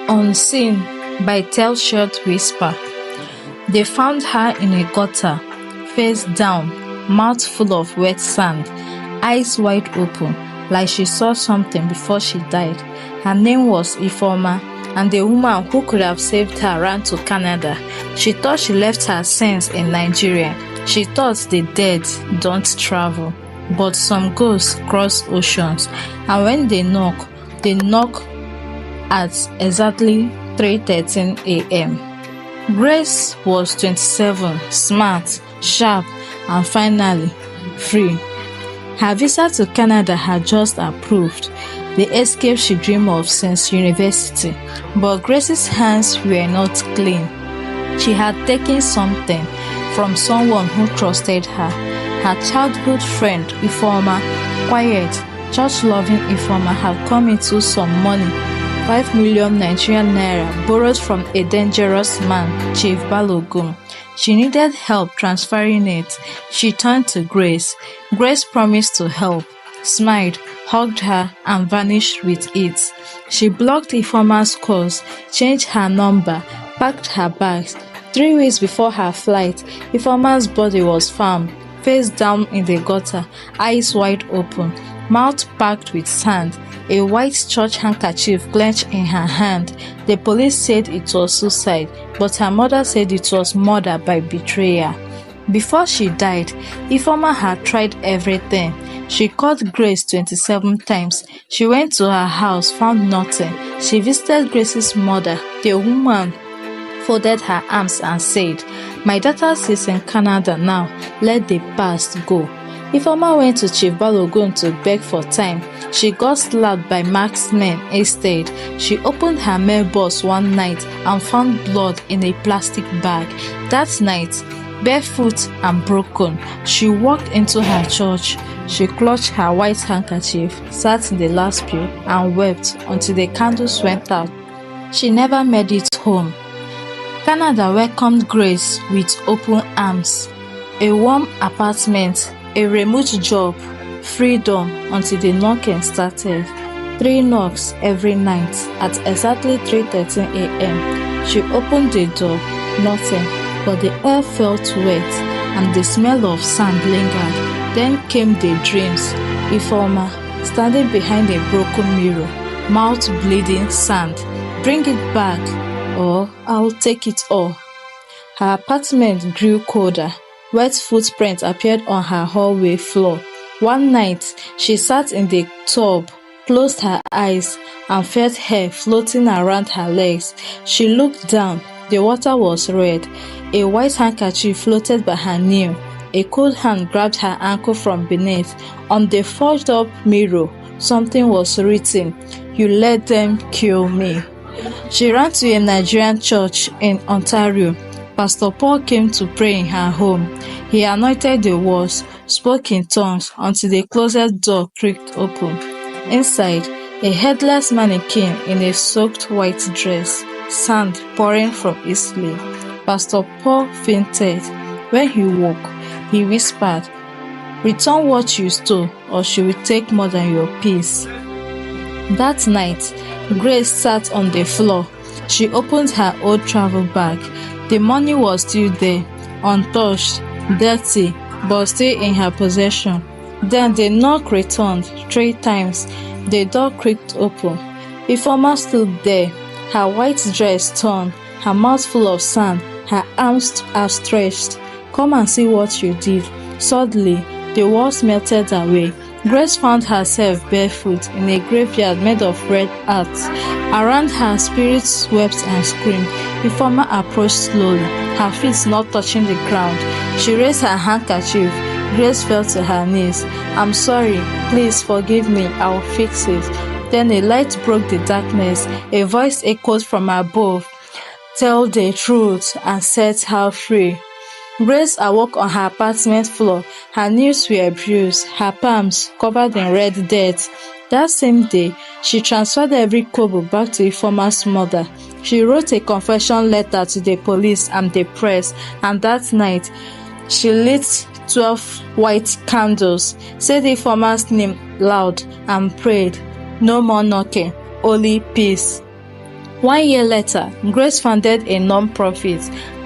Unseen by Taleshade whisper. They found her in a gutter, face down, mouth full of wet sand, eyes wide open, like she saw something before she died. Her name was Ifeoma, and the woman who could have saved her ran to Canada. She thought she left her sins in Nigeria. She thought the dead don't travel, but some ghosts cross oceans, and when they knock at exactly 3:13 a.m. Grace was 27, smart, sharp, and finally free. Her visa to Canada had just approved, the escape she dreamed of since university. But Grace's hands were not clean. She had taken something from someone who trusted her. Her childhood friend, Ifeoma, quiet, church-loving Ifeoma, had come into some money, 5 million Nigerian naira, borrowed from a dangerous man, Chief Balogun. She needed help transferring it. She turned to Grace. Grace promised to help, smiled, hugged her, and vanished with it. She blocked Ifeoma's calls, changed her number, packed her bags. 3 weeks before her flight, Ifeoma's body was found, face down in the gutter, eyes wide open, mouth packed with sand, a white church handkerchief clenched in her hand. The police said it was suicide, but her mother said it was murder by betrayal. Before she died, Ifeoma had tried everything. She called Grace 27 times. She went to her house, found nothing. She visited Grace's mother. The woman folded her arms and said, "My daughter is in Canada now. Let the past go." Ifeoma went to Chief Balogun to beg for time. She got slapped by marksmen instead. She opened her mailbox one night and found blood in a plastic bag. That night, barefoot and broken, she walked into her church. She clutched her white handkerchief, sat in the last pew, and wept until the candles went out. She never made it home. Canada welcomed Grace with open arms. A warm apartment, a remote job, freedom until the knocking started. 3 knocks every night at exactly 3:13 a.m. She opened the door, nothing, but the air felt wet and the smell of sand lingered. Then came the dreams. Ifeoma, standing behind a broken mirror, mouth bleeding sand. "Bring it back, or I'll take it all." Her apartment grew colder. Wet footprints appeared on her hallway floor. One night, she sat in the tub, closed her eyes, and felt hair floating around her legs. She looked down. The water was red. A white handkerchief floated by her knee. A cold hand grabbed her ankle from beneath. On the folded-up mirror, something was written, "You let them kill me." She ran to a Nigerian church in Ontario. Pastor Paul came to pray in her home. He anointed the walls, spoke in tongues until the closet door creaked open. Inside, a headless mannequin in a soaked white dress, sand pouring from his sleeve. Pastor Paul fainted. When he woke, he whispered, "Return what you stole, or she will take more than your peace." That night, Grace sat on the floor. She opened her old travel bag. The money was still there, untouched, dirty, but still in her possession. Then the knock returned 3 times. The door creaked open. Ifeoma stood there, her white dress torn, her mouth full of sand, her arms outstretched. "Come and see what you did." Suddenly, the walls melted away. Grace found herself barefoot in a graveyard made of red earth. Around her, spirits wept and screamed. Ifeoma approached slowly, her feet not touching the ground. She raised her handkerchief. Grace fell to her knees. "I'm sorry. Please forgive me. I'll fix it." Then a light broke the darkness. A voice echoed from above. "Tell the truth," and set her free. Grace awoke on her apartment floor. Her knees were bruised, her palms covered in red dirt. That same day, she transferred every kobo back to Ifeoma's mother. She wrote a confession letter to the police and the press, and that night, she lit 12 white candles, said Ifeoma's name loud, and prayed, "No more knocking, only peace." 1 year later, Grace founded a non-profit,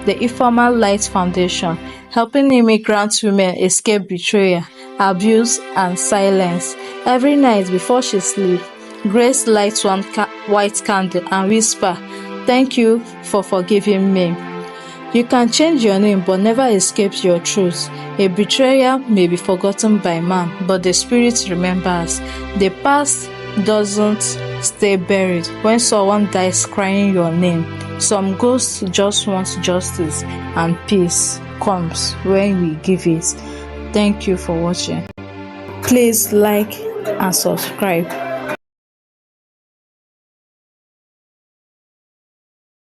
the Ifeoma Light Foundation, helping immigrant women escape betrayal, abuse, and silence. Every night before she sleeps, Grace lights one white candle and whispers, "Thank you for forgiving me." You can change your name but never escape your truth. A betrayal may be forgotten by man, but the spirit remembers. The past doesn't stay buried when someone dies crying your name. Some ghosts just want justice, and peace comes when we give it. Thank you for watching. Please like and subscribe.